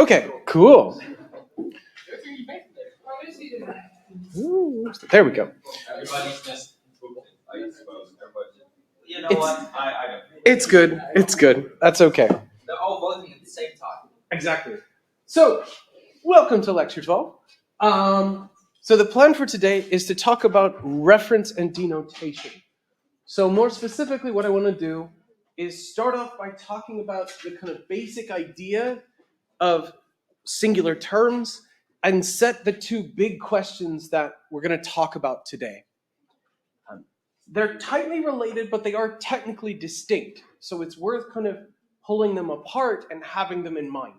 Okay, cool. Ooh, there we go. Everybody's just I suppose. You know It's- what? I don't. It's good. It's good. That's okay. They're all voting at the same time. Exactly. So, welcome to Lecture 12. So the plan for today is to talk about reference and denotation. So more specifically, what I want to do is start off by talking about the kind of basic idea of singular terms and set the two big questions that we're going to talk about today. They're tightly related, but they are technically distinct. So it's worth kind of pulling them apart and having them in mind.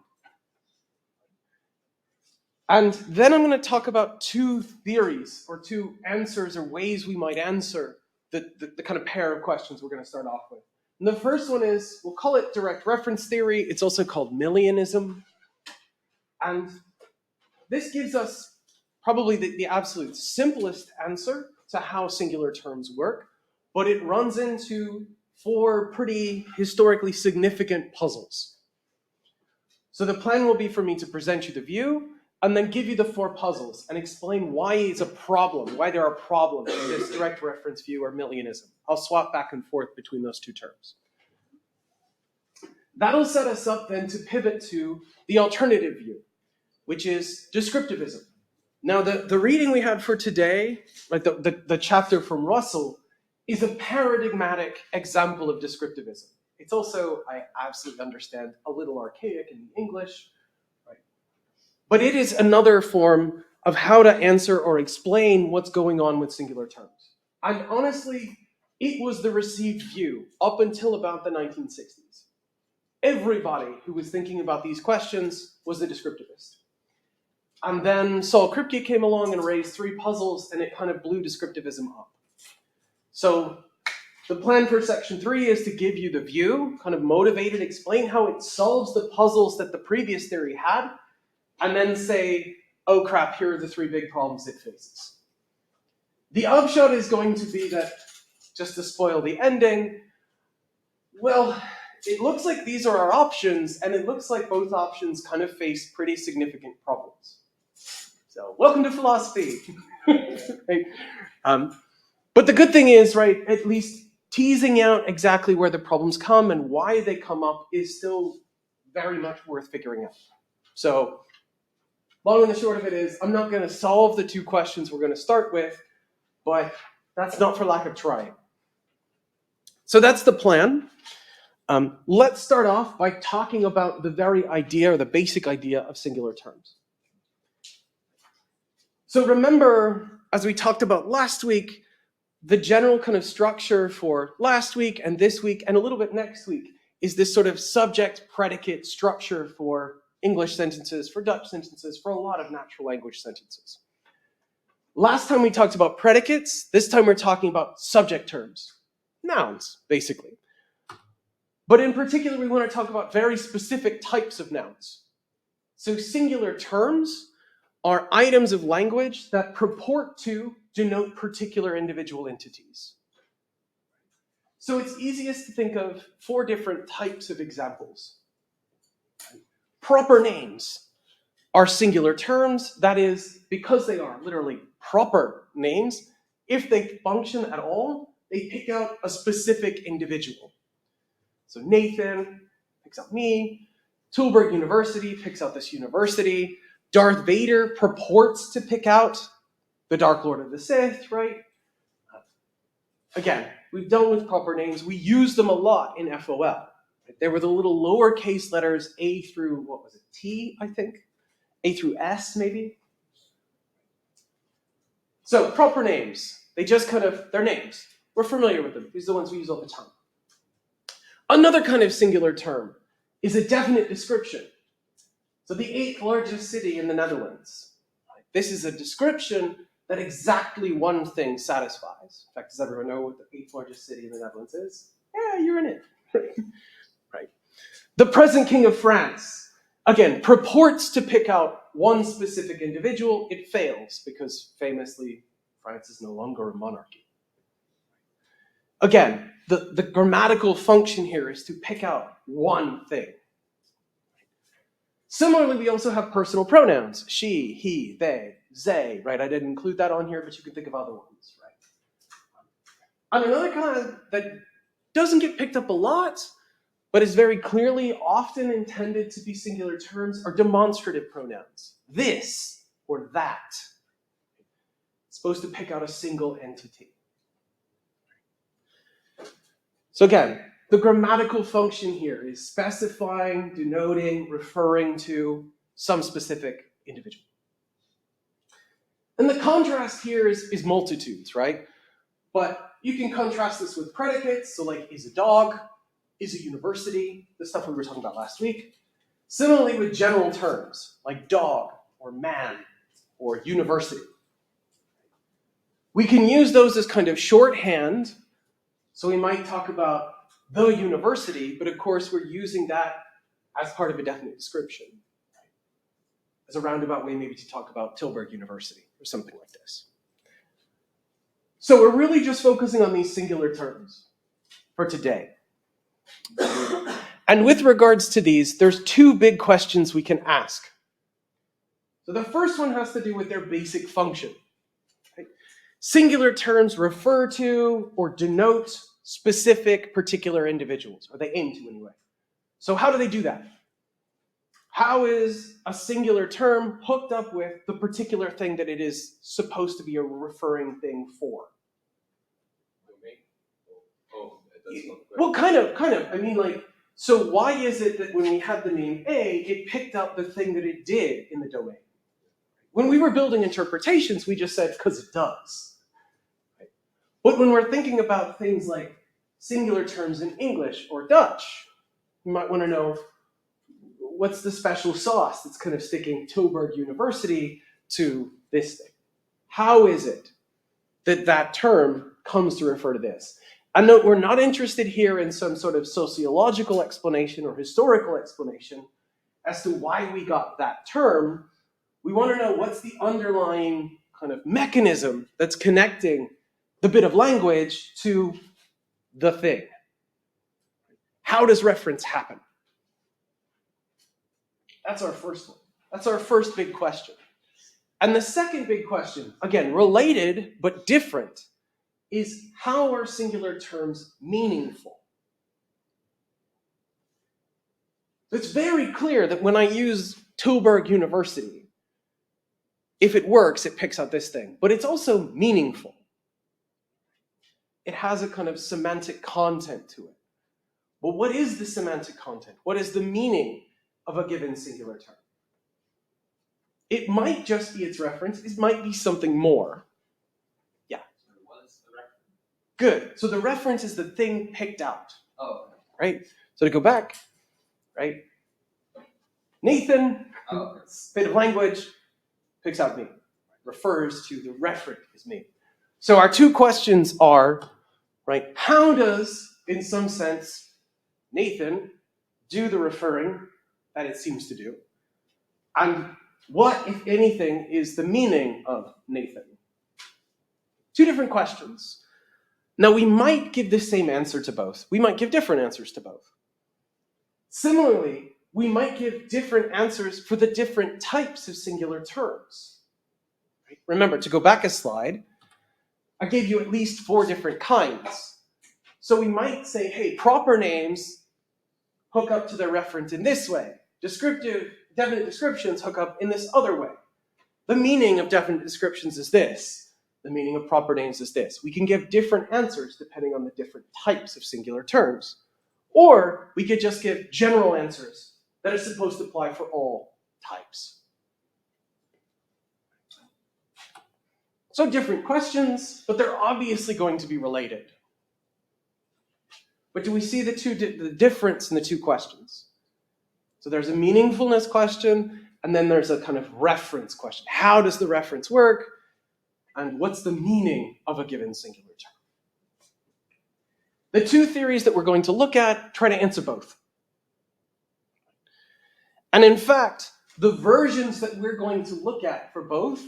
And then I'm going to talk about two theories or two answers or ways we might answer the kind of pair of questions we're going to start off with. And the first one is, we'll call it direct reference theory. It's also called Millianism. And this gives us probably the absolute simplest answer to how singular terms work, but it runs into four pretty historically significant puzzles. So the plan will be for me to present you the view and then give you the four puzzles and explain why it's a problem, why there are problems in this direct reference view or Millianism. I'll swap back and forth between those two terms. That'll set us up then to pivot to the alternative view, which is descriptivism. Now, the reading we had for today, like the chapter from Russell, is a paradigmatic example of descriptivism. It's also, I absolutely understand, a little archaic in the English, right? But it is another form of how to answer or explain what's going on with singular terms. And honestly, it was the received view up until about the 1960s. Everybody who was thinking about these questions was a descriptivist. And then Saul Kripke came along and raised three puzzles, and it kind of blew descriptivism up. So the plan for section 3 is to give you the view, kind of motivate it, explain how it solves the puzzles that the previous theory had, and then say, oh crap, here are the three big problems it faces. The upshot is going to be that, just to spoil the ending, well, it looks like these are our options, and it looks like both options kind of face pretty significant problems. So, welcome to philosophy. Right? But the good thing is, right, at least teasing out exactly where the problems come and why they come up is still very much worth figuring out. So, long and the short of it is, I'm not going to solve the two questions we're going to start with, but that's not for lack of trying. So that's the plan. Let's start off by talking about the very idea or the basic idea of singular terms. So remember, as we talked about last week, the general kind of structure for last week and this week and a little bit next week is this sort of subject-predicate structure for English sentences, for Dutch sentences, for a lot of natural language sentences. Last time we talked about predicates. This time we're talking about subject terms, nouns, basically. But in particular, we want to talk about very specific types of nouns. So singular terms are items of language that purport to denote particular individual entities. So it's easiest to think of four different types of examples. Proper names are singular terms, that is, because they are literally proper names, if they function at all, they pick out a specific individual. So Nathan picks out me, Tilburg University picks out this university, Darth Vader purports to pick out the Dark Lord of the Sith, right? Again, we've done with proper names. We use them a lot in FOL. They were the little lowercase letters A through, what was it, T, I think? A through S, maybe? So, proper names. They just kind of, they're names. We're familiar with them. These are the ones we use all the time. Another kind of singular term is a definite description. So the 8th largest city in the Netherlands. This is a description that exactly one thing satisfies. In fact, does everyone know what the 8th largest city in the Netherlands is? Yeah, you're in it. Right. The present king of France, again, purports to pick out one specific individual. It fails because famously, France is no longer a monarchy. Again, the grammatical function here is to pick out one thing. Similarly, we also have personal pronouns. She, he, they, right? I didn't include that on here, but you can think of other ones, right? And another kind that doesn't get picked up a lot, but is very clearly often intended to be singular terms, are demonstrative pronouns. This or that. It's supposed to pick out a single entity. So again, the grammatical function here is specifying, denoting, referring to some specific individual. And the contrast here is multitudes, right? But you can contrast this with predicates, so like is a dog, is a university, the stuff we were talking about last week. Similarly with general terms, like dog, or man, or university. We can use those as kind of shorthand, so we might talk about the university, but of course we're using that as part of a definite description. As a roundabout way maybe to talk about Tilburg University, or something like this. So we're really just focusing on these singular terms for today. And with regards to these, there's two big questions we can ask. So the first one has to do with their basic function. Right? Singular terms refer to or denote specific particular individuals, or they aim to anyway. So how do they do that? How is a singular term hooked up with the particular thing that it is supposed to be a referring thing for? Well, kind of. I mean, like, so why is it that when we had the name A, it picked up the thing that it did in the domain? When we were building interpretations, we just said, because it does. Right? But when we're thinking about things like singular terms in English or Dutch, you might want to know, what's the special sauce that's kind of sticking Tilburg University to this thing? How is it that that term comes to refer to this? And note, we're not interested here in some sort of sociological explanation or historical explanation as to why we got that term. We want to know what's the underlying kind of mechanism that's connecting the bit of language to the thing. How does reference happen? That's our first one. That's our first big question. And the second big question, again, related but different, is how are singular terms meaningful? It's very clear that when I use Tilburg University, if it works, it picks out this thing. But it's also meaningful. It has a kind of semantic content to it. Well, what is the semantic content? What is the meaning of a given singular term? It might just be its reference. It might be something more. Yeah. What is the reference? Good. So the reference is the thing picked out. Oh. Right? So to go back, right? Nathan, bit of language, picks out me. Refers to the referent as me. So our two questions are, right? How does, in some sense, Nathan do the referring that it seems to do? And what, if anything, is the meaning of Nathan? Two different questions. Now, we might give the same answer to both. We might give different answers to both. Similarly, we might give different answers for the different types of singular terms. Right? Remember, to go back a slide, I gave you at least 4 different kinds. So we might say, hey, proper names hook up to their referent in this way. Descriptive, definite descriptions hook up in this other way. The meaning of definite descriptions is this. The meaning of proper names is this. We can give different answers depending on the different types of singular terms. Or we could just give general answers that are supposed to apply for all types. So different questions, but they're obviously going to be related. But do we see the difference in the two questions? So there's a meaningfulness question, and then there's a kind of reference question. How does the reference work? And what's the meaning of a given singular term? The two theories that we're going to look at try to answer both. And in fact, the versions that we're going to look at for both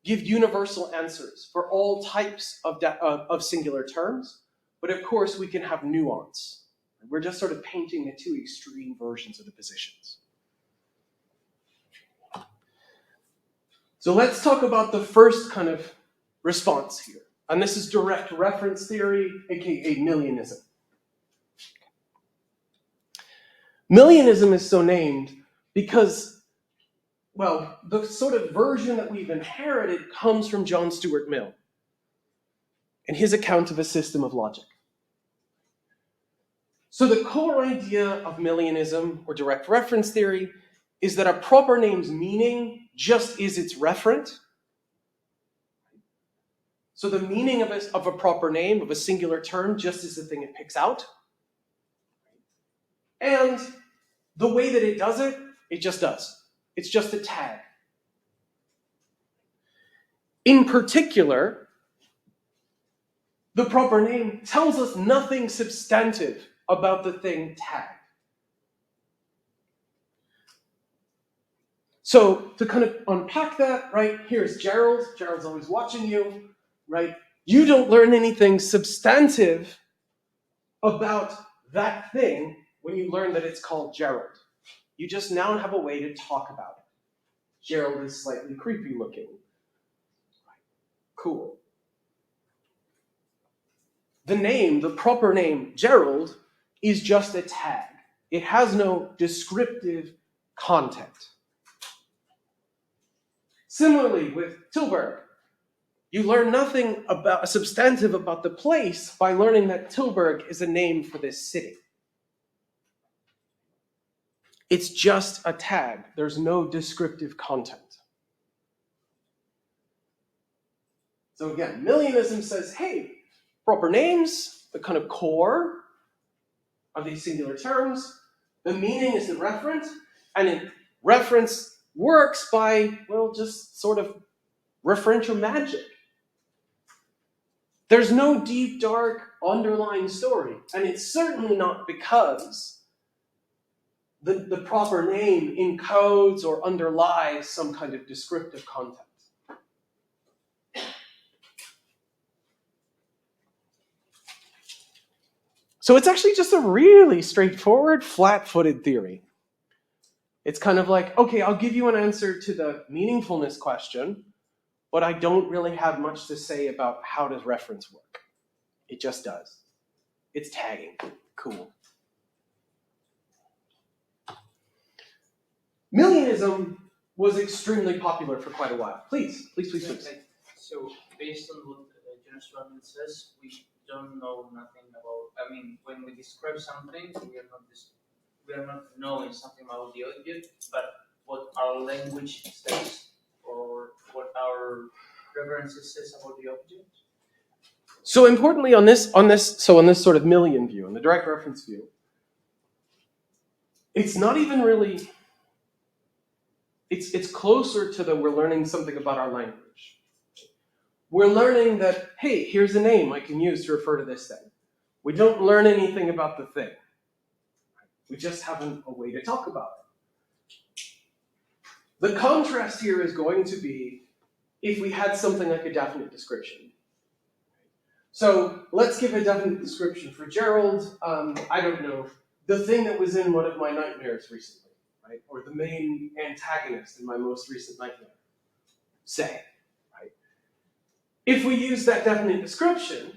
give universal answers for all types of singular terms, but of course we can have nuance. We're just sort of painting the two extreme versions of the positions. So let's talk about the first kind of response here. And this is direct reference theory, aka millionism. Millionism is so named because, well, the sort of version that we've inherited comes from John Stuart Mill and his account of a system of logic. So the core idea of millionism or direct reference theory is that a proper name's meaning just is its referent. So the meaning of a proper name, of a singular term, just is the thing it picks out. And the way that it does it, it just does. It's just a tag. In particular, the proper name tells us nothing substantive about the thing tagged. So to kind of unpack that, right, here's Gerald. Gerald's always watching you, right? You don't learn anything substantive about that thing when you learn that it's called Gerald. You just now have a way to talk about it. Gerald is slightly creepy looking. Cool. The name, the proper name, Gerald, is just a tag. It has no descriptive content. Similarly with Tilburg, you learn nothing about substantive about the place by learning that Tilburg is a name for this city. It's just a tag. There's no descriptive content. So again, millionism says, hey, proper names, the kind of core of these singular terms, the meaning is the referent, and reference works by, well, just sort of referential magic. There's no deep, dark, underlying story, and it's certainly not because the proper name encodes or underlies some kind of descriptive content. So it's actually just a really straightforward, flat-footed theory. It's kind of like, okay, I'll give you an answer to the meaningfulness question, but I don't really have much to say about how does reference work. It just does. It's tagging. Cool. Millionism was extremely popular for quite a while. Please. So, based on what Jonas Roman says, we don't know nothing about. I mean, when we describe something, we are not knowing something about the object, but what our language says or what our references says about the object. So importantly, on this sort of million view, on the direct reference view, it's not even really. It's closer to the we're learning something about our language. We're learning that, hey, here's a name I can use to refer to this thing. We don't learn anything about the thing. We just have a way to talk about it. The contrast here is going to be if we had something like a definite description. So let's give a definite description for Gerald. I don't know, the thing that was in one of my nightmares recently, right? Or the main antagonist in my most recent nightmare, say, right? If we use that definite description,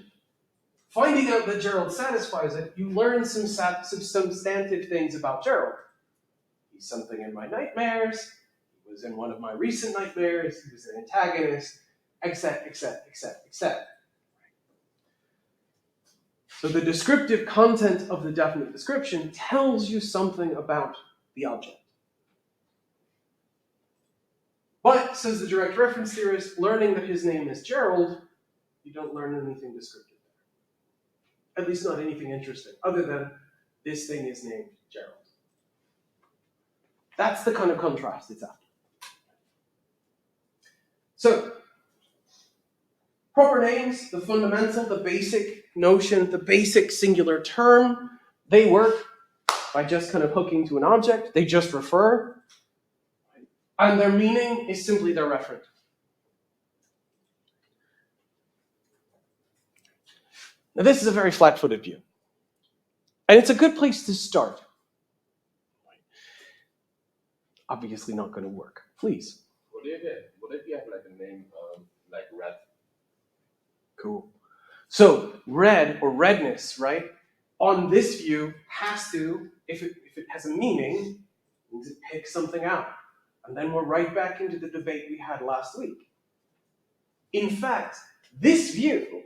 finding out that Gerald satisfies it, you learn some substantive things about Gerald. He's something in my nightmares, he was in one of my recent nightmares, he was an antagonist, etc. So the descriptive content of the definite description tells you something about the object. But, says the direct reference theorist, learning that his name is Gerald, you don't learn anything descriptive there. At least not anything interesting, other than this thing is named Gerald. That's the kind of contrast it's after. So, proper names, the fundamental, the basic notion, the basic singular term, they work by just kind of hooking to an object. They just refer. And their meaning is simply their referent. Now, this is a very flat-footed view. And it's a good place to start. Obviously not going to work. Please. What if you have like a name like Red? Cool. So red or redness, right? On this view has to, if it has a meaning, it means it picks something out. And then we're right back into the debate we had last week. In fact, this view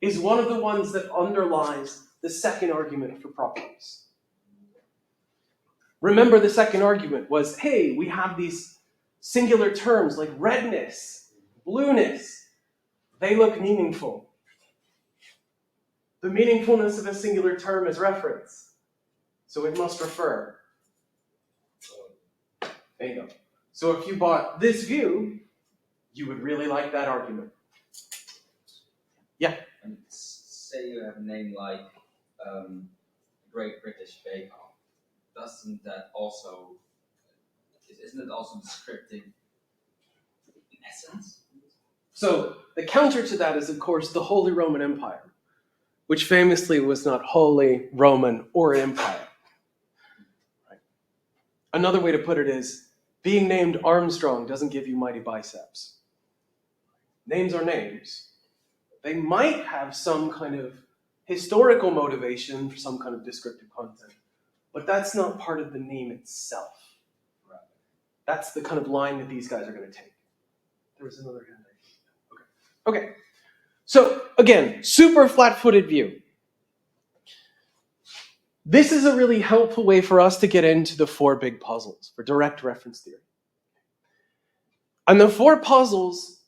is one of the ones that underlies the second argument for properties. Remember, the second argument was, hey, we have these singular terms like redness, blueness. They look meaningful. The meaningfulness of a singular term is reference, so it must refer. There you go. So if you bought this view, you would really like that argument. Yeah? And say you have a name like Great British Bake Off. Isn't it also descriptive in essence? So the counter to that is, of course, the Holy Roman Empire, which famously was not Holy Roman or Empire. Right? Another way to put it is, being named Armstrong doesn't give you mighty biceps. Names are names. They might have some kind of historical motivation for some kind of descriptive content, but that's not part of the name itself. Right. That's the kind of line that these guys are going to take. There was another hand. Okay. So again, super flat-footed view. This is a really helpful way for us to get into the four big puzzles for direct reference theory. And the four puzzles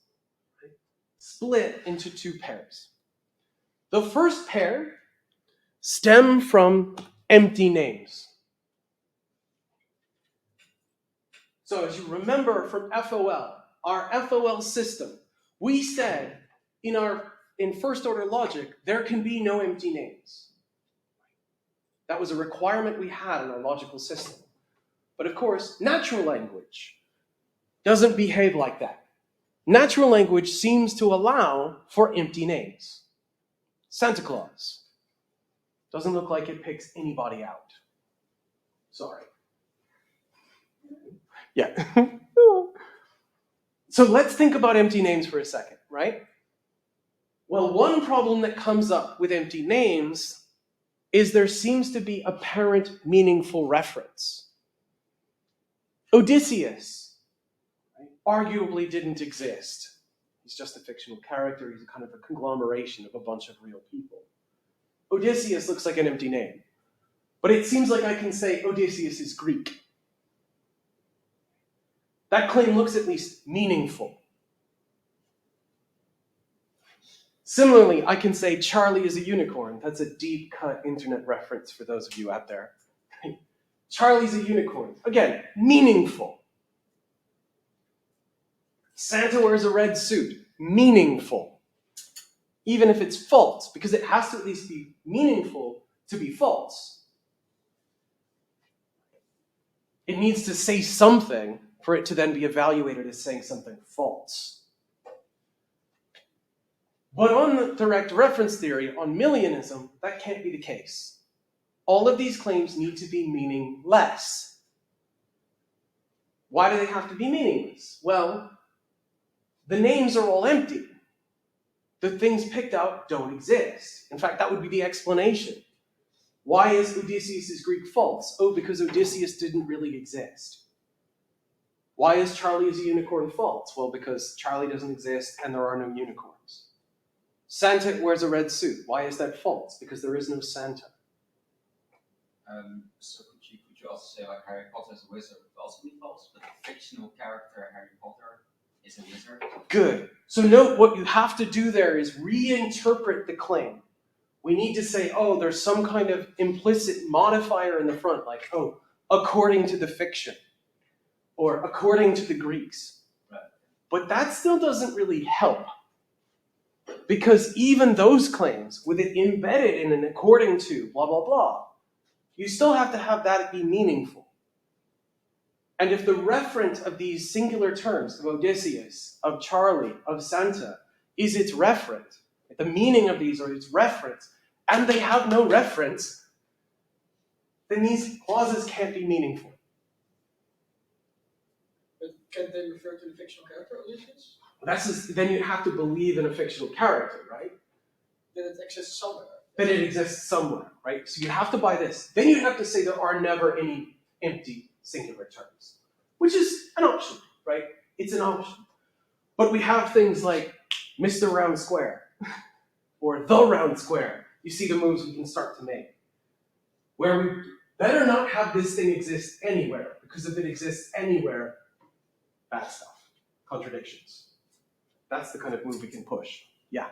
split into two pairs. The first pair stem from empty names. So as you remember from FOL, our FOL system, we said in first order logic, there can be no empty names. That was a requirement we had in our logical system. But of course, natural language doesn't behave like that. Natural language seems to allow for empty names. Santa Claus doesn't look like it picks anybody out. Sorry. Yeah. So let's think about empty names for a second, right? Well, one problem that comes up with empty names is there seems to be apparent meaningful reference. Odysseus, right, arguably didn't exist. He's just a fictional character. He's a kind of a conglomeration of a bunch of real people. Odysseus looks like an empty name. But it seems like I can say Odysseus is Greek. That claim looks at least meaningful. Similarly, I can say Charlie is a unicorn. That's a deep-cut internet reference for those of you out there. Charlie's a unicorn. Again, meaningful. Santa wears a red suit. Meaningful. Even if it's false, because it has to at least be meaningful to be false. It needs to say something for it to then be evaluated as saying something false. But on the direct reference theory, on Millianism, that can't be the case. All of these claims need to be meaningless. Why do they have to be meaningless? Well, the names are all empty. The things picked out don't exist. In fact, that would be the explanation. Why is Odysseus' Greek false? Oh, because Odysseus didn't really exist. Why is Charlie is a unicorn false? Well, because Charlie doesn't exist and there are no unicorns. Santa wears a red suit. Why is that false? Because there is no Santa. So could you also say like Harry Potter is a wizard would also be false, but the fictional character Harry Potter is a wizard? Good. So note what you have to do there is reinterpret the claim. We need to say, oh, there's some kind of implicit modifier in the front, like, oh, according to the fiction, or according to the Greeks. Right. But that still doesn't really help. Because even those claims, with it embedded in an according to, blah, blah, blah, you still have to have that be meaningful. And if the referent of these singular terms, of Odysseus, of Charlie, of Santa, is its referent, the meaning of these are its reference, and they have no reference, then these clauses can't be meaningful. Can they refer to the fictional character Odysseus? Then you have to believe in a fictional character, right? That it exists somewhere. That it exists somewhere, right? So you have to buy this. Then you have to say there are never any empty singular terms, which is an option, right? It's an option. But we have things like Mr. Round Square or the Round Square. You see the moves we can start to make. Where we better not have this thing exist anywhere, because if it exists anywhere, bad stuff, contradictions. That's the kind of move we can push. Yeah.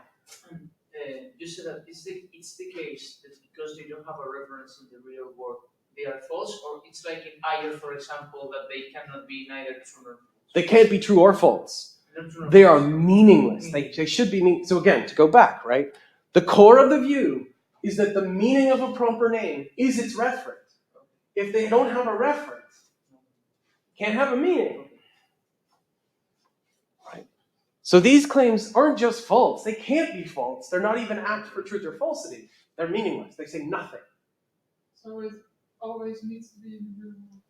You said that it's the case that because they don't have a reference in the real world, they are false, or it's like in Ayer, for example, that they cannot be neither true nor false. They can't be true or false. They are meaningless. They should be so again, to go back, right? The core of the view is that the meaning of a proper name is its referent. If they don't have a reference, can't have a meaning. Right? So these claims aren't just false. They can't be false. They're not even apt for truth or falsity. They're meaningless. They say nothing. So it always needs to be in the real world.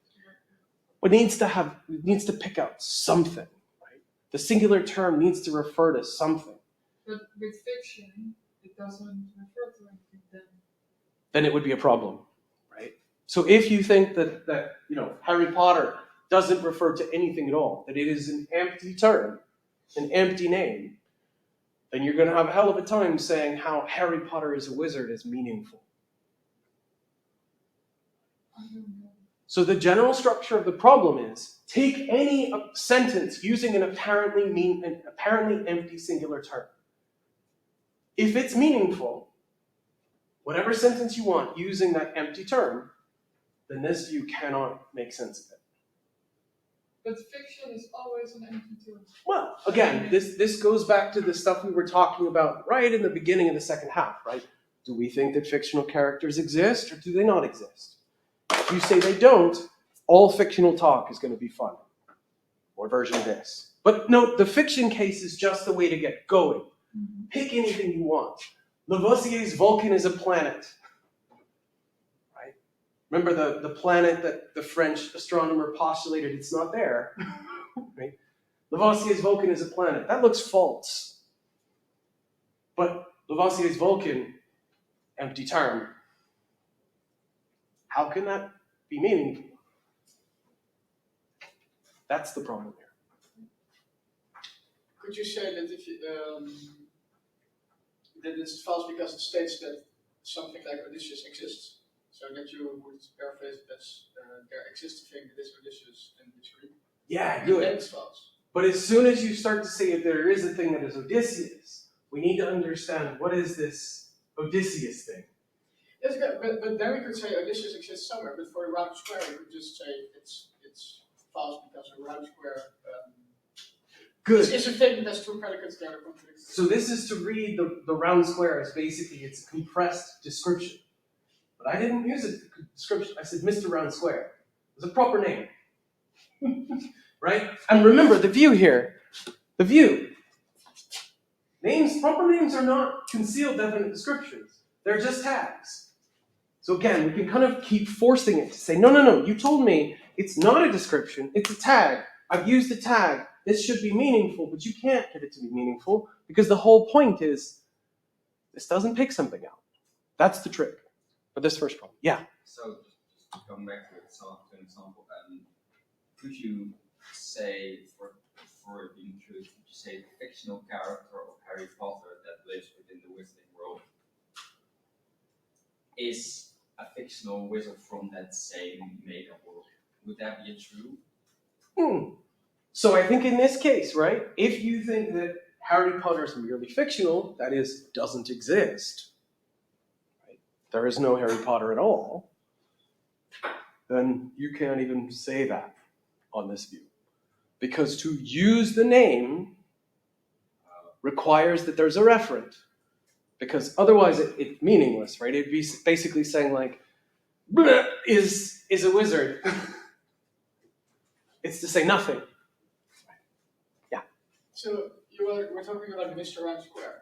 It needs to pick out something. Right? The singular term needs to refer to something. But with fiction, it doesn't refer to anything Then it would be a problem, right? So if you think that Harry Potter doesn't refer to anything at all, that it is an empty term, an empty name, then you're going to have a hell of a time saying how Harry Potter is a wizard is meaningful. So the general structure of the problem is take any sentence using an apparently empty singular term. If it's meaningful, whatever sentence you want using that empty term, then this view cannot make sense of it. But fiction is always an empty term. Well, again, this goes back to the stuff we were talking about right in the beginning of the second half, right? Do we think that fictional characters exist or do they not exist? If you say they don't, all fictional talk is going to be fun. Or version of this. But no, the fiction case is just the way to get going. Mm-hmm. Pick anything you want. Lavoisier's Vulcan is a planet. Right? Remember the planet that the French astronomer postulated it's not there. Right? Lavoisier's Vulcan is a planet. That looks false. But Lavoisier's Vulcan, empty term. How can that be meaningful? That's the problem here. Could you say that if you, that it's false because it states that something like Odysseus exists? So that you would paraphrase it as there exists a thing that is Odysseus and this Greek. Yeah, good. Then it's false. But as soon as you start to say that there is a thing that is Odysseus, we need to understand what is this Odysseus thing. Yes, okay, but then we could say Odysseus exists somewhere, but for a round square we could just say it's false because a round square Good. it's a thing that's two predicates that are contradictory. So this is to read the round square as basically it's a compressed description. But I didn't use it for description. I said Mr. Round Square. It was a proper name. Right? And remember the view here. The view. Proper names are not concealed definite descriptions. They're just tags. So again, we can kind of keep forcing it to say, no, you told me it's not a description, it's a tag. I've used a tag. This should be meaningful, but you can't get it to be meaningful because the whole point is this doesn't pick something out. That's the trick for this first problem. Yeah? So just to come back to an example, could you say, for it being true, could you say the fictional character of Harry Potter that lives within the wizarding world is a fictional wizard from that same made-up world? Would that be true? So I think in this case, right, if you think that Harry Potter is merely fictional, that is, doesn't exist, right? There is no Harry Potter at all, then you can't even say that on this view. Because to use the name requires that there's a referent. Because otherwise it's meaningless, right? It'd be basically saying like, bleh, is a wizard. It's to say nothing. Yeah. So we're talking about Mr. Round Square.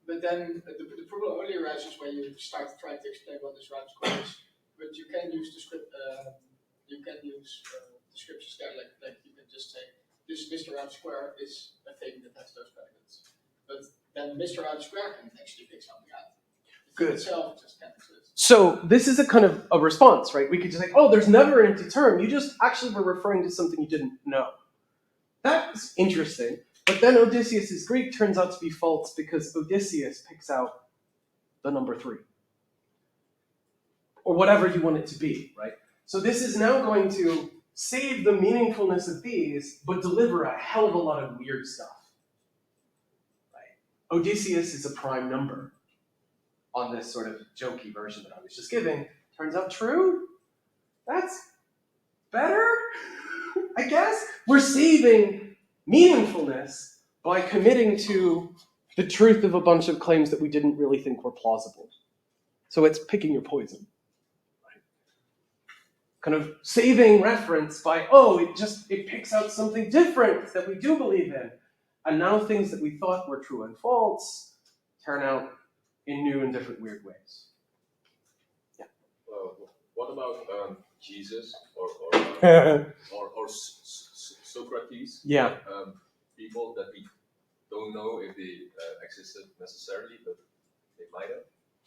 But then the problem only arises when you start to try to explain what this round square is. But you can use the script. You can use descriptions there, like you can just say, this Mr. Out Square is a thing that has those predicates. But then Mr. Out Square can actually pick something out. The thing Good. itself just can't exist. So this is a kind of a response, right? We could just say, oh, there's never an empty term. You just actually were referring to something you didn't know. That's interesting. But then Odysseus' Greek turns out to be false because Odysseus picks out the number 3. Or whatever you want it to be, right? So this is now going to save the meaningfulness of these, but deliver a hell of a lot of weird stuff. Right? Odysseus is a prime number on this sort of jokey version that I was just giving. Turns out true? That's better, I guess? We're saving meaningfulness by committing to the truth of a bunch of claims that we didn't really think were plausible. So it's picking your poison. Right? Kind of saving reference by, oh, it picks out something different that we do believe in. And now things that we thought were true and false turn out in new and different weird ways. Yeah. What about Jesus or Socrates? Yeah. People that we don't know if they existed necessarily, but they might have.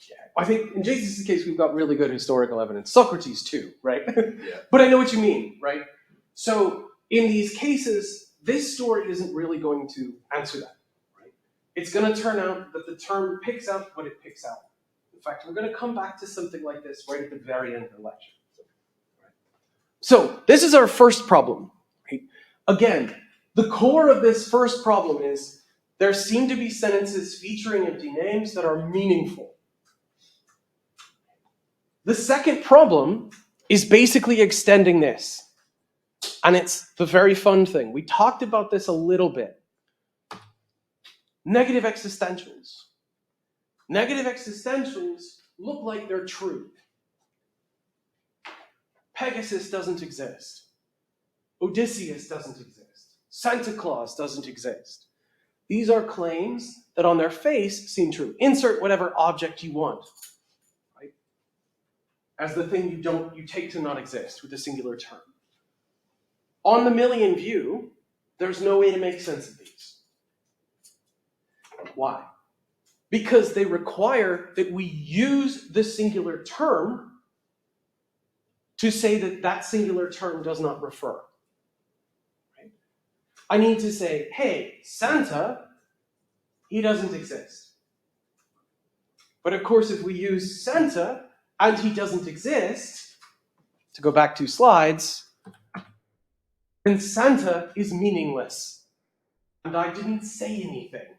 Yeah. I think in Jesus' case, we've got really good historical evidence. Socrates too, right? Yeah. But I know what you mean, right? So in these cases, this story isn't really going to answer that. It's going to turn out that the term picks out what it picks out. In fact, we're going to come back to something like this right at the very end of the lecture. So this is our first problem. Right? Again, the core of this first problem is there seem to be sentences featuring empty names that are meaningful. The second problem is basically extending this. And it's the very fun thing. We talked about this a little bit. Negative existentials. Negative existentials look like they're true. Pegasus doesn't exist. Odysseus doesn't exist. Santa Claus doesn't exist. These are claims that on their face seem true. Insert whatever object you want, right? As the thing you take to not exist with a singular term. On the Millian view, there's no way to make sense of these. Why? Because they require that we use the singular term to say that that singular term does not refer. Right? I need to say, hey, Santa, he doesn't exist. But of course, if we use Santa and he doesn't exist, to go back 2 slides, then Santa is meaningless. And I didn't say anything.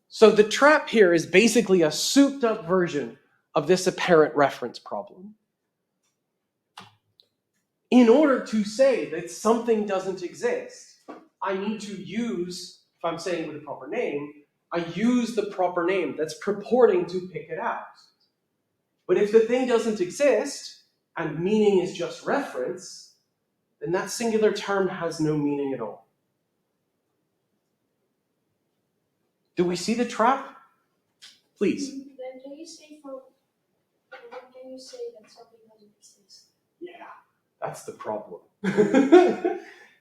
So the trap here is basically a souped up version of this apparent reference problem. In order to say that something doesn't exist, I need to use, if I'm saying with a proper name, I use the proper name that's purporting to pick it out. But if the thing doesn't exist, and meaning is just reference, then that singular term has no meaning at all. Do we see the trap? Please. Then can you say that something doesn't exist? Yeah, that's the problem.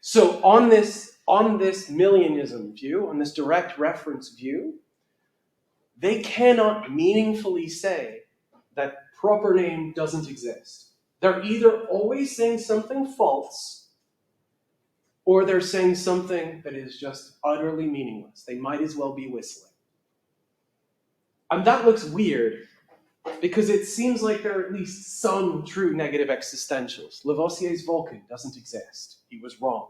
So on this Millianism view, on this direct reference view, they cannot meaningfully say that proper name doesn't exist. They're either always saying something false, or they're saying something that is just utterly meaningless. They might as well be whistling. And that looks weird, because it seems like there are at least some true negative existentials. Lavoisier's Vulcan doesn't exist. He was wrong.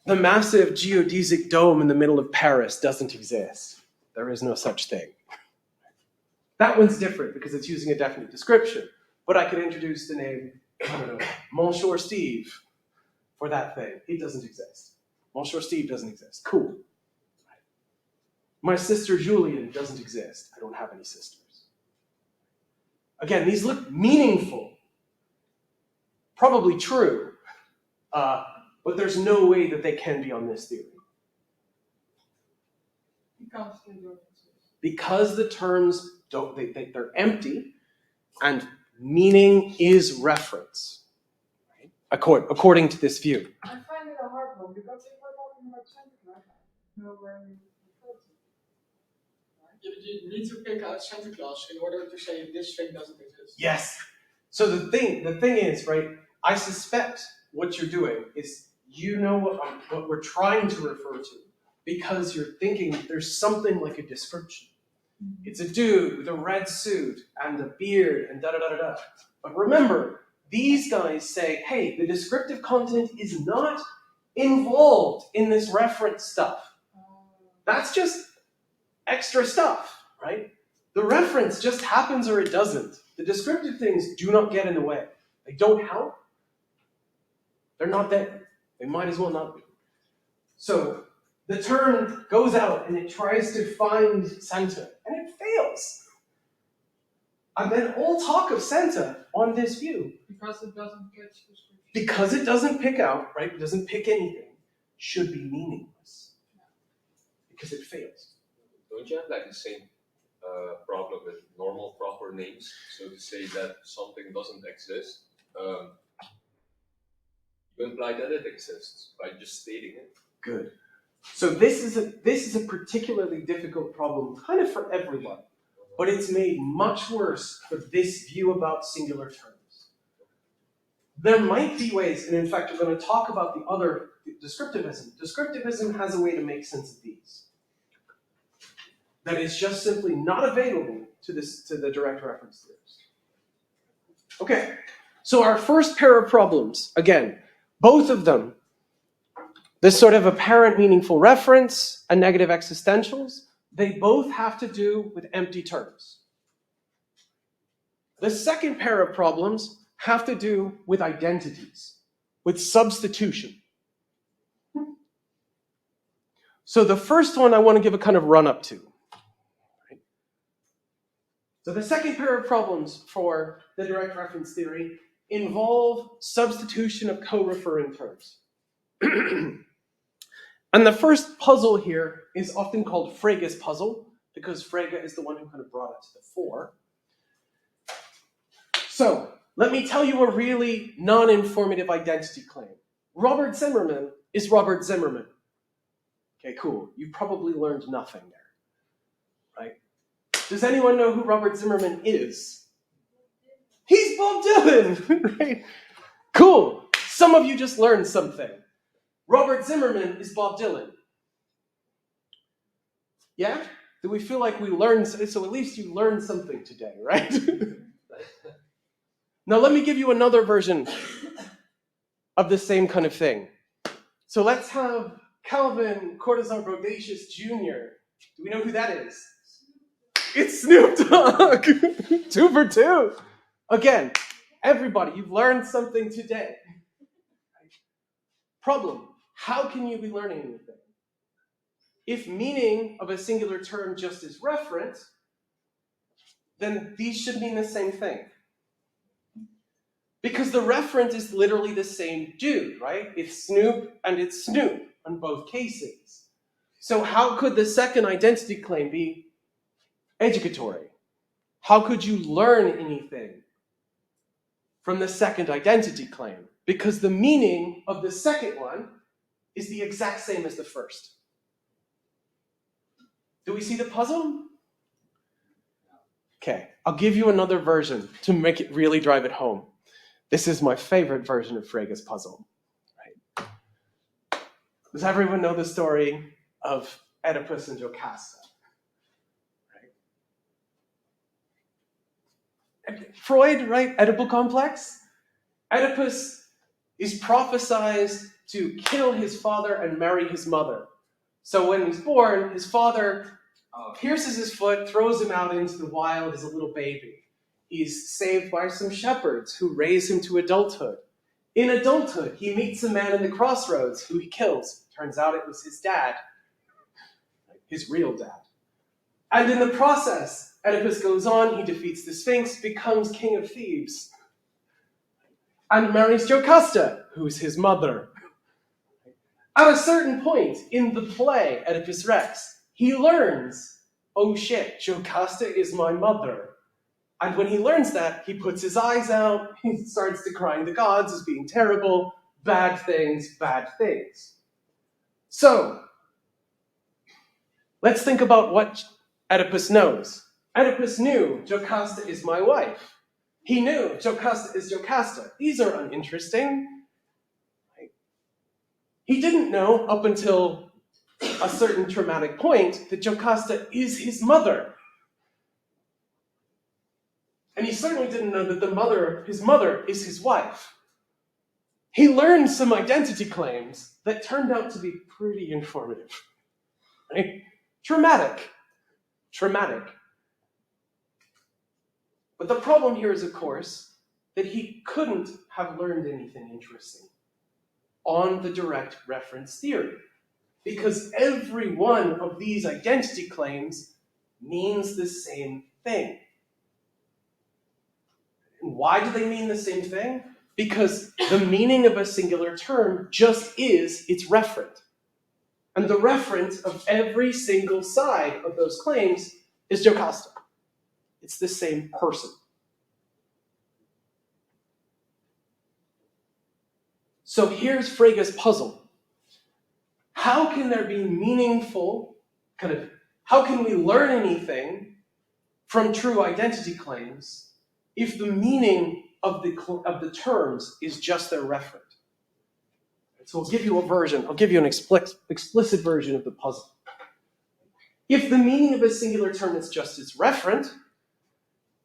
The massive geodesic dome in the middle of Paris doesn't exist. There is no such thing. That one's different because it's using a definite description. But I could introduce the name, I don't know, Monsieur Steve for that thing. It doesn't exist. Monsieur Steve doesn't exist. Cool. My sister Julian doesn't exist. I don't have any sisters. Again, these look meaningful. Probably true. But there's no way that they can be on this theory. You can't still do it. Because the terms they're empty, and meaning is reference, right? According to this view. I find it a hard one because if we're talking about Santa Claus, I know where you refer to. Yeah, but you need to pick out Santa Claus in order to say this thing doesn't exist. Yes. So the thing is, right, I suspect what you're doing is you know what we're trying to refer to because you're thinking there's something like a description. It's a dude with a red suit and a beard and da-da-da-da-da. But remember, these guys say, hey, the descriptive content is not involved in this reference stuff. That's just extra stuff, right? The reference just happens or it doesn't. The descriptive things do not get in the way. They don't help. They're not there. They might as well not be. So the term goes out and it tries to find Santa, and it fails. And then all talk of Santa on this view, Because it doesn't catch description. because it doesn't pick out, right? It doesn't pick anything, should be meaningless. Because it fails. Don't you have like the same problem with normal proper names? So to say that something doesn't exist, you imply that it exists by just stating it. Good. So this is a particularly difficult problem, kind of for everyone, but it's made much worse for this view about singular terms. There might be ways, and in fact, we're going to talk about the other descriptivism. Descriptivism has a way to make sense of these that is just simply not available to the direct reference theorist. Okay, so our first pair of problems, again, both of them, this sort of apparent meaningful reference and negative existentials, they both have to do with empty terms. The second pair of problems have to do with identities, with substitution. So the first one I want to give a kind of run-up to. Right? So the second pair of problems for the direct reference theory involve substitution of co-referring terms. And the first puzzle here is often called Frege's puzzle, because Frege is the one who kind of brought it to the fore. So, let me tell you a really non-informative identity claim. Robert Zimmerman is Robert Zimmerman. Okay, cool. You probably learned nothing there, right? Does anyone know who Robert Zimmerman is? He's Bob Dylan, right? Cool. Some of you just learned something. Robert Zimmerman is Bob Dylan. Yeah? Do we feel like we learned, so at least you learned something today, right? Now let me give you another version of the same kind of thing. So let's have Calvin Cortazar Bodacious Jr. Do we know who that is? It's Snoop Dogg! 2 for 2. Again, everybody, you've learned something today. Problem. How can you be learning anything? If meaning of a singular term just is referent, then these should mean the same thing. Because the referent is literally the same dude, right? It's Snoop and it's Snoop in both cases. So how could the second identity claim be educatory? How could you learn anything from the second identity claim? Because the meaning of the second one is the exact same as the first. Do we see the puzzle? Okay, I'll give you another version to make it really drive it home. This is my favorite version of Frege's puzzle. Right? Does everyone know the story of Oedipus and Jocasta? Right? Freud, right? Oedipal complex? Oedipus is prophesied to kill his father and marry his mother. So when he's born, his father pierces his foot, throws him out into the wild as a little baby. He's saved by some shepherds who raise him to adulthood. In adulthood, he meets a man in the crossroads who he kills. Turns out it was his dad, his real dad. And in the process, Oedipus goes on, he defeats the Sphinx, becomes king of Thebes, and marries Jocasta, who's his mother. At a certain point in the play, Oedipus Rex, he learns, oh shit, Jocasta is my mother. And when he learns that, he puts his eyes out, he starts decrying the gods as being terrible, bad things, bad things. So, let's think about what Oedipus knows. Oedipus knew Jocasta is my wife. He knew Jocasta is Jocasta. These are uninteresting. He didn't know up until a certain traumatic point that Jocasta is his mother. And he certainly didn't know that his mother is his wife. He learned some identity claims that turned out to be pretty informative. Right? Traumatic. But the problem here is, of course, that he couldn't have learned anything interesting on the direct reference theory, because every one of these identity claims means the same thing. And why do they mean the same thing? Because the meaning of a singular term just is its referent. And the referent of every single side of those claims is Jocasta. It's the same person. So here's Frege's puzzle. How can there be meaningful, how can we learn anything from true identity claims if the meaning of the terms is just their referent? So I'll give you an explicit version of the puzzle. If the meaning of a singular term is just its referent,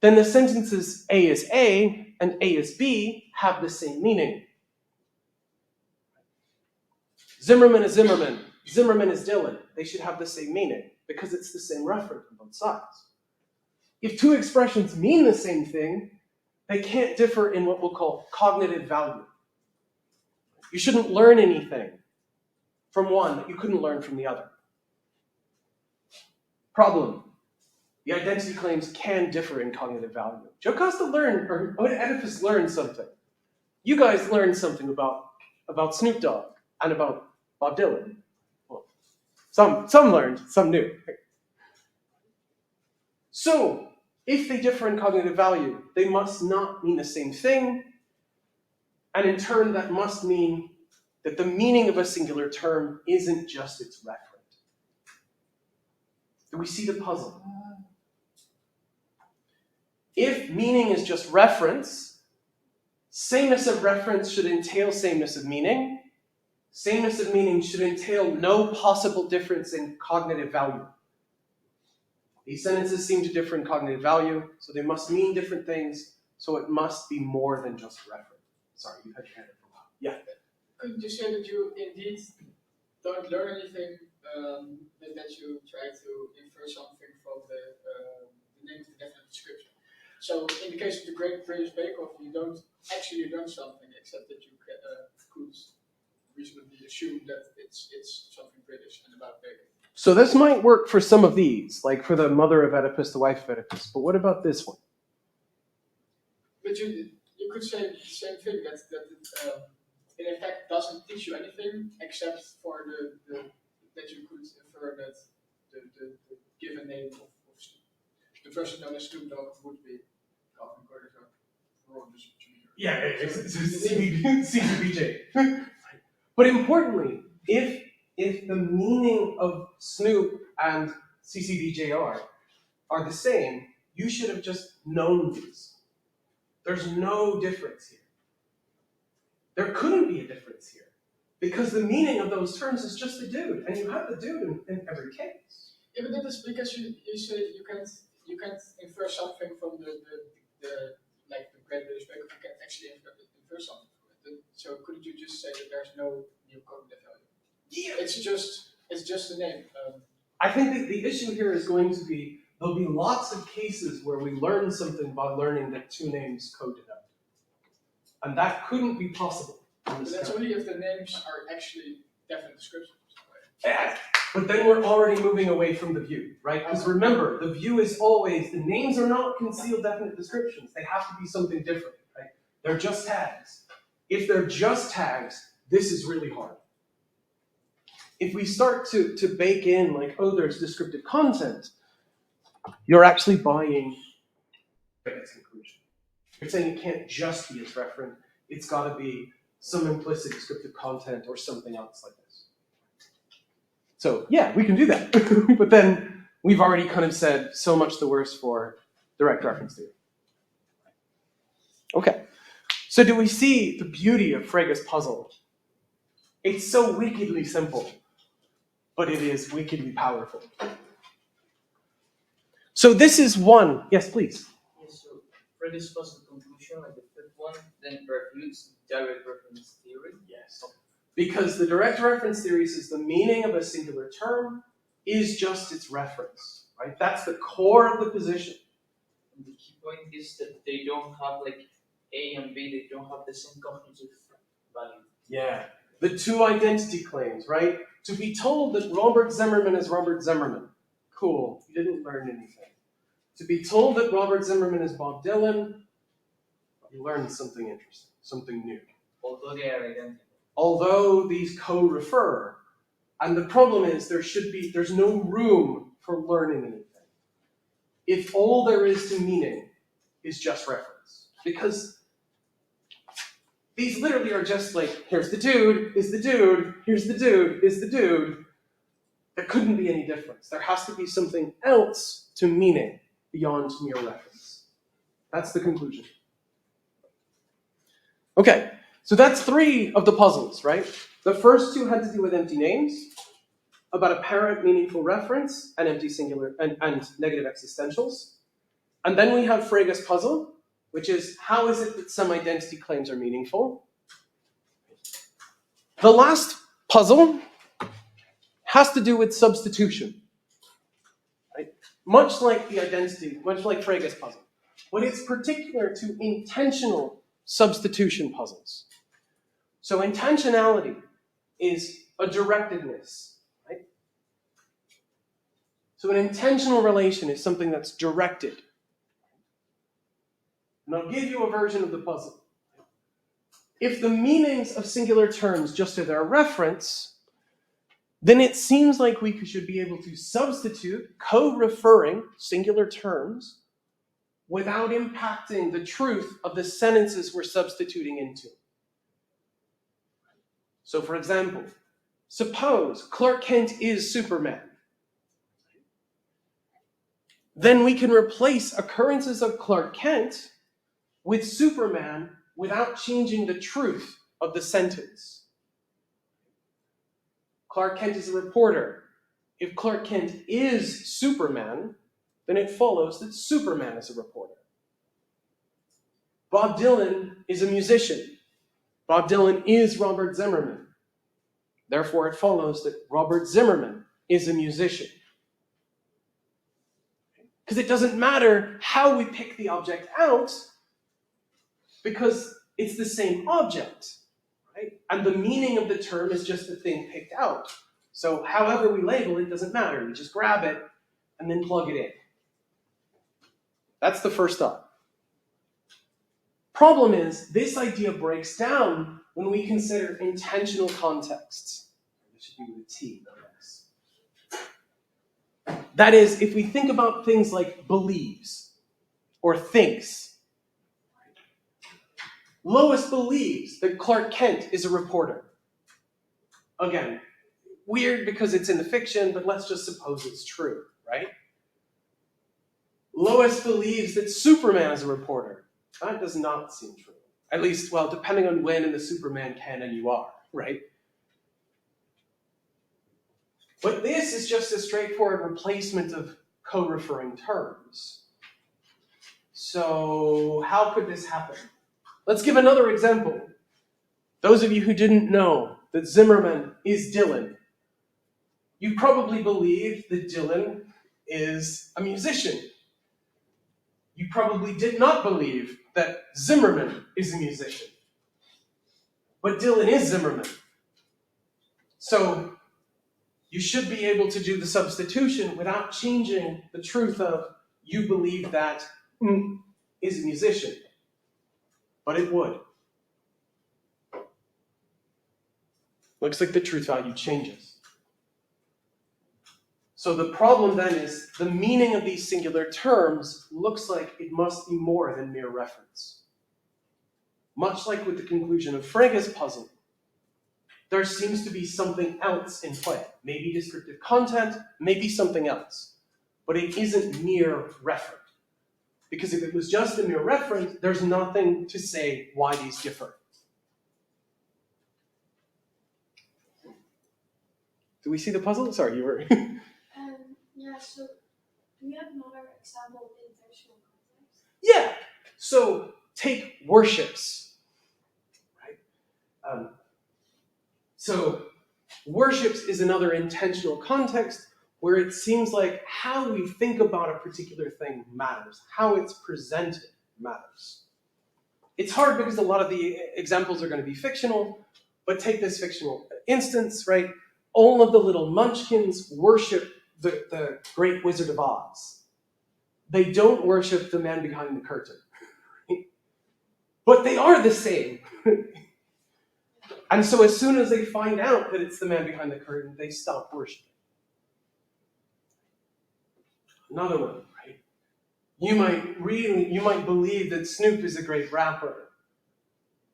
then the sentences A is A and A is B have the same meaning. Zimmerman is Zimmerman, Zimmerman is Dylan. They should have the same meaning because it's the same referent on both sides. If two expressions mean the same thing, they can't differ in what we'll call cognitive value. You shouldn't learn anything from one that you couldn't learn from the other. Problem. The identity claims can differ in cognitive value. Jocasta learned, or Oedipus learned something. You guys learned something about Snoop Dogg and about Bob Dylan. Well, some learned, some knew. So, if they differ in cognitive value, they must not mean the same thing, and in turn that must mean that the meaning of a singular term isn't just its referent. Do we see the puzzle? If meaning is just reference, sameness of reference should entail sameness of meaning. Sameness of meaning should entail no possible difference in cognitive value. These sentences seem to differ in cognitive value, so they must mean different things, so it must be more than just reference. Sorry, you had your hand up for a while. Yeah. Couldn't you say that you indeed don't learn anything, but that you try to infer something from the name of the definite description? So in the case of the Great British Bake Off, you don't actually learn something except that you could reasonably assume that it's something British and about baking. So this might work for some of these, like for the mother of Oedipus, the wife of Oedipus, but what about this one? But you could say the same thing, that it in fact doesn't teach you anything except for the that you could infer that the given name of the person known as Snoop Dogg would be Calvin Carter or distributor. Yeah, it's CCBJ. But importantly, if the meaning of Snoop and CCBJR are the same, you should have just known these. There's no difference here. There couldn't be a difference here, because the meaning of those terms is just the dude, and you have the dude in every case. Yeah, but that is because you say you can't infer something from the like the Great British Bake Off. You can't actually infer something from it. So couldn't you just say that there's no new cognitive value? Yeah. It's just a name. I think that the issue here is going to be, there'll be lots of cases where we learn something by learning that two names co-denote. And that couldn't be possible. But that's only if the names are actually definite descriptions. Yeah. But then we're already moving away from the view, right? Because remember, the view is always, the names are not concealed definite descriptions. They have to be something different, right? They're just tags. If they're just tags, this is really hard. If we start to bake in, like, oh, there's descriptive content, you're actually buying its conclusion. You're saying it can't just be its referent, it's got to be some implicit descriptive content or something else like this. So yeah, we can do that. But then we've already kind of said so much the worse for direct reference theory. Okay, so do we see the beauty of Frege's puzzle? It's so wickedly simple, but it is wickedly powerful. So this is one. Yes, please. Yes, so Frege's puzzle conclusion, like the fifth one, then refutes direct reference theory. Yes. Because the direct reference theory says the meaning of a singular term is just its reference, right? That's the core of the position. And the key point is that they don't have like A and B, they don't have the same cognitive value. Yeah. The two identity claims, right? To be told that Robert Zimmerman is Robert Zimmerman. Cool. You didn't learn anything. To be told that Robert Zimmerman is Bob Dylan, you learned something interesting, something new. Although they are identical. Although these co-refer, and the problem is there's no room for learning anything if all there is to meaning is just reference. Because these literally are just like, here's the dude, is the dude, here's the dude, is the dude. There couldn't be any difference. There has to be something else to meaning beyond mere reference. That's the conclusion. Okay, so that's three of the puzzles, right? The first two had to do with empty names, about apparent meaningful reference and empty singular and negative existentials. And then we have Frege's puzzle, which is how is it that some identity claims are meaningful? The last puzzle has to do with substitution, right? Much like the identity, much like Frege's puzzle. But it's particular to intentional substitution puzzles. So intentionality is a directedness, right? So an intentional relation is something that's directed. And I'll give you a version of the puzzle. If the meanings of singular terms just are their reference, then it seems like we should be able to substitute co-referring singular terms without impacting the truth of the sentences we're substituting into. So for example, suppose Clark Kent is Superman. Then we can replace occurrences of Clark Kent with Superman without changing the truth of the sentence. Clark Kent is a reporter. If Clark Kent is Superman, then it follows that Superman is a reporter. Bob Dylan is a musician. Bob Dylan is Robert Zimmerman. Therefore, it follows that Robert Zimmerman is a musician. Because it doesn't matter how we pick the object out, because it's the same object, right? And the meaning of the term is just the thing picked out. So however we label it doesn't matter. We just grab it and then plug it in. That's the first thought. Problem is, this idea breaks down when we consider intentional contexts. This should be with a T, not S. That is, if we think about things like believes or thinks. Lois believes that Clark Kent is a reporter. Again, weird because it's in the fiction, but let's just suppose it's true, right? Lois believes that Superman is a reporter. That does not seem true. At least, well, depending on when in the Superman canon you are, right? But this is just a straightforward replacement of co-referring terms. So how could this happen? Let's give another example. Those of you who didn't know that Zimmerman is Dylan, you probably believe that Dylan is a musician. You probably did not believe that Zimmerman is a musician. But Dylan is Zimmerman. So you should be able to do the substitution without changing the truth of you believe that is a musician. But it would. Looks like the truth value changes. So the problem then is the meaning of these singular terms looks like it must be more than mere reference. Much like with the conclusion of Frege's puzzle, there seems to be something else in play. Maybe descriptive content, maybe something else. But it isn't mere referent. Because if it was just a mere referent, there's nothing to say why these differ. Do we see the puzzle? Sorry, you were... Yeah, so do you have another example of intentional context? Yeah. So take worships, right? So worships is another intentional context where it seems like how we think about a particular thing matters, how it's presented matters. It's hard because a lot of the examples are going to be fictional, but take this fictional instance, right? All of the little munchkins worship the great Wizard of Oz. They don't worship the man behind the curtain. But they are the same. And so as soon as they find out that it's the man behind the curtain, they stop worshiping. Another one, right? You might believe that Snoop is a great rapper.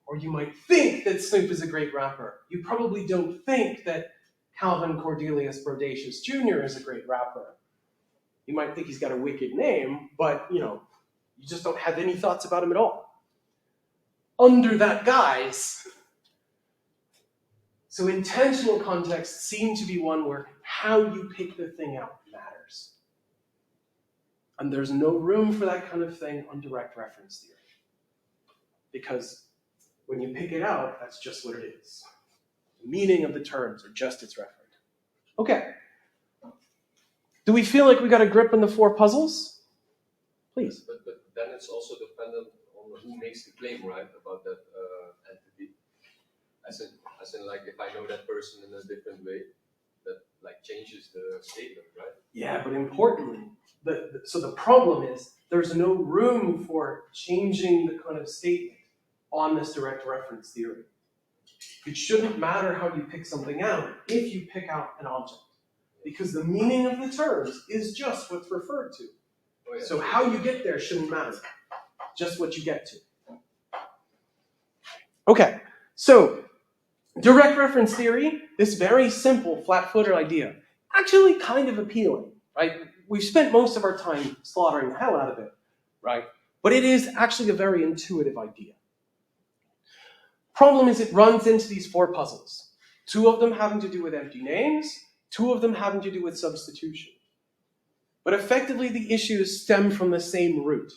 Or you might think that Snoop is a great rapper. You probably don't think that Calvin Cordelius Brodacious Jr. is a great rapper. You might think he's got a wicked name, but, you just don't have any thoughts about him at all. Under that guise, so intentional contexts seem to be one where how you pick the thing out matters. And there's no room for that kind of thing on direct reference theory. Because when you pick it out, that's just what it is. The meaning of the terms are just its referent. Okay. Do we feel like we got a grip on the four puzzles? Please. But then it's also dependent on who makes the claim, right, about that entity. As in, like, if I know that person in a different way, that like changes the statement, right? Yeah, but importantly, so the problem is there's no room for changing the kind of statement on this direct reference theory. It shouldn't matter how you pick something out if you pick out an object, because the meaning of the terms is just what's referred to. Oh, yeah. So how you get there shouldn't matter, just what you get to. Okay, so direct reference theory, this very simple flat-footed idea, actually kind of appealing, right? We've spent most of our time slaughtering the hell out of it, right? But it is actually a very intuitive idea. Problem is it runs into these four puzzles. Two of them having to do with empty names, two of them having to do with substitution. But effectively the issues stem from the same root.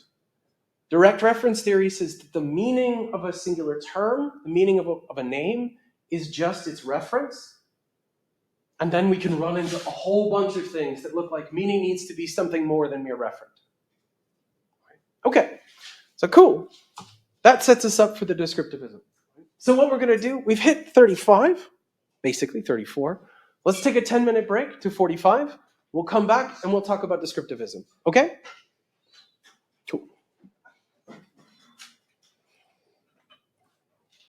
Direct reference theory says that the meaning of a singular term, the meaning of a name, is just its reference. And then we can run into a whole bunch of things that look like meaning needs to be something more than mere referent. Okay, so cool. That sets us up for the descriptivism. So what we're going to do, we've hit 35, basically 34. Let's take a 10-minute break to 45. We'll come back and we'll talk about descriptivism. Okay?